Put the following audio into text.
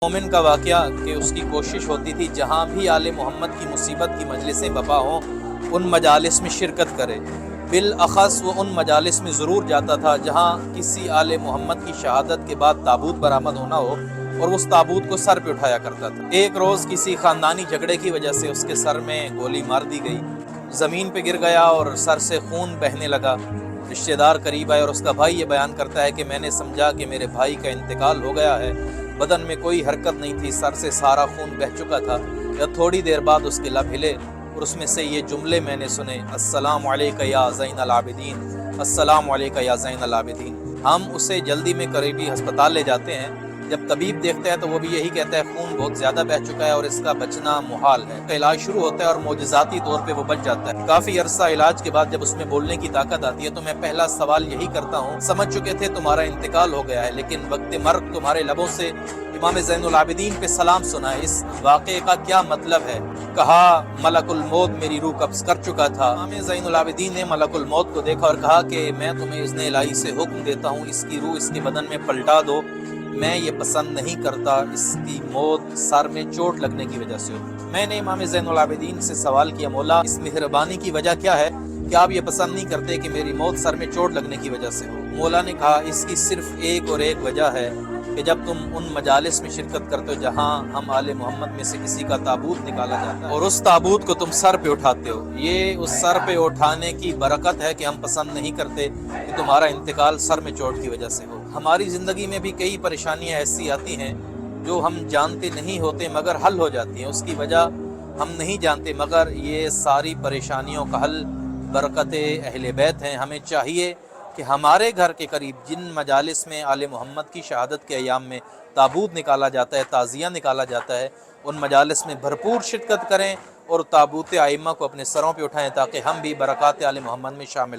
مومن کا واقعہ کہ اس کی کوشش ہوتی تھی جہاں بھی آل محمد کی مصیبت کی مجلسیں بپا ہوں ان مجالس میں شرکت کرے، بالاخص وہ ان مجالس میں ضرور جاتا تھا جہاں کسی آل محمد کی شہادت کے بعد تابوت برآمد ہونا ہو اور اس تابوت کو سر پہ اٹھایا کرتا تھا۔ ایک روز کسی خاندانی جھگڑے کی وجہ سے اس کے سر میں گولی مار دی گئی، زمین پہ گر گیا اور سر سے خون بہنے لگا۔ رشتہ دار قریب آئے اور اس کا بھائی یہ بیان کرتا ہے کہ میں نے سمجھا کہ میرے بھائی کا انتقال ہو گیا ہے، بدن میں کوئی حرکت نہیں تھی، سر سے سارا خون بہہ چکا تھا۔ یا تھوڑی دیر بعد اس کے لب ہلے اور اس میں سے یہ جملے میں نے سنے، السلام علیکہ یا زین العابدین، السلام علیکہ یا زین العابدین۔ ہم اسے جلدی میں قریبی ہسپتال لے جاتے ہیں، جب طبیب دیکھتا ہے تو وہ بھی یہی کہتا ہے خون بہت زیادہ بہہ چکا ہے اور اس کا بچنا محال ہے۔ علاج شروع ہوتا ہے اور معجزاتی طور پہ وہ بچ جاتا ہے۔ کافی عرصہ علاج کے بعد جب اس میں بولنے کی طاقت آتی ہے تو میں پہلا سوال یہی کرتا ہوں، سمجھ چکے تھے تمہارا انتقال ہو گیا ہے لیکن وقت مرگ تمہارے لبوں سے امام زین العابدین پہ سلام سنا ہے، اس واقعے کا کیا مطلب ہے؟ کہا ملک الموت میری روح قبض کر چکا تھا۔ امام زین العابدین نے ملک الموت کو دیکھا اور کہا کہ میں تمہیں اذن الہی سے حکم دیتا ہوں اس کی روح اس کے بدن میں پلٹا دو، میں یہ پسند نہیں کرتا اس کی موت سر میں چوٹ لگنے کی وجہ سے ہو۔ میں نے امام زین العابدین سے سوال کیا، مولا اس مہربانی کی وجہ کیا ہے کہ آپ یہ پسند نہیں کرتے کہ میری موت سر میں چوٹ لگنے کی وجہ سے ہو؟ مولا نے کہا اس کی صرف ایک اور ایک وجہ ہے کہ جب تم ان مجالس میں شرکت کرتے ہو جہاں ہم آل محمد میں سے کسی کا تابوت نکالا جاتا ہے اور اس تابوت کو تم سر پہ اٹھاتے ہو، یہ اس سر پہ اٹھانے کی برکت ہے کہ ہم پسند نہیں کرتے کہ تمہارا انتقال سر میں چوٹ کی وجہ سے ہو۔ ہماری زندگی میں بھی کئی پریشانیاں ایسی آتی ہیں جو ہم جانتے نہیں ہوتے مگر حل ہو جاتی ہیں، اس کی وجہ ہم نہیں جانتے، مگر یہ ساری پریشانیوں کا حل برکت اہل بیت ہیں۔ ہمیں چاہیے کہ ہمارے گھر کے قریب جن مجالس میں آل محمد کی شہادت کے ایام میں تابوت نکالا جاتا ہے، تعزیہ نکالا جاتا ہے، ان مجالس میں بھرپور شرکت کریں اور تابوت ائمہ کو اپنے سروں پہ اٹھائیں تاکہ ہم بھی برکات آل محمد میں شامل ہوں۔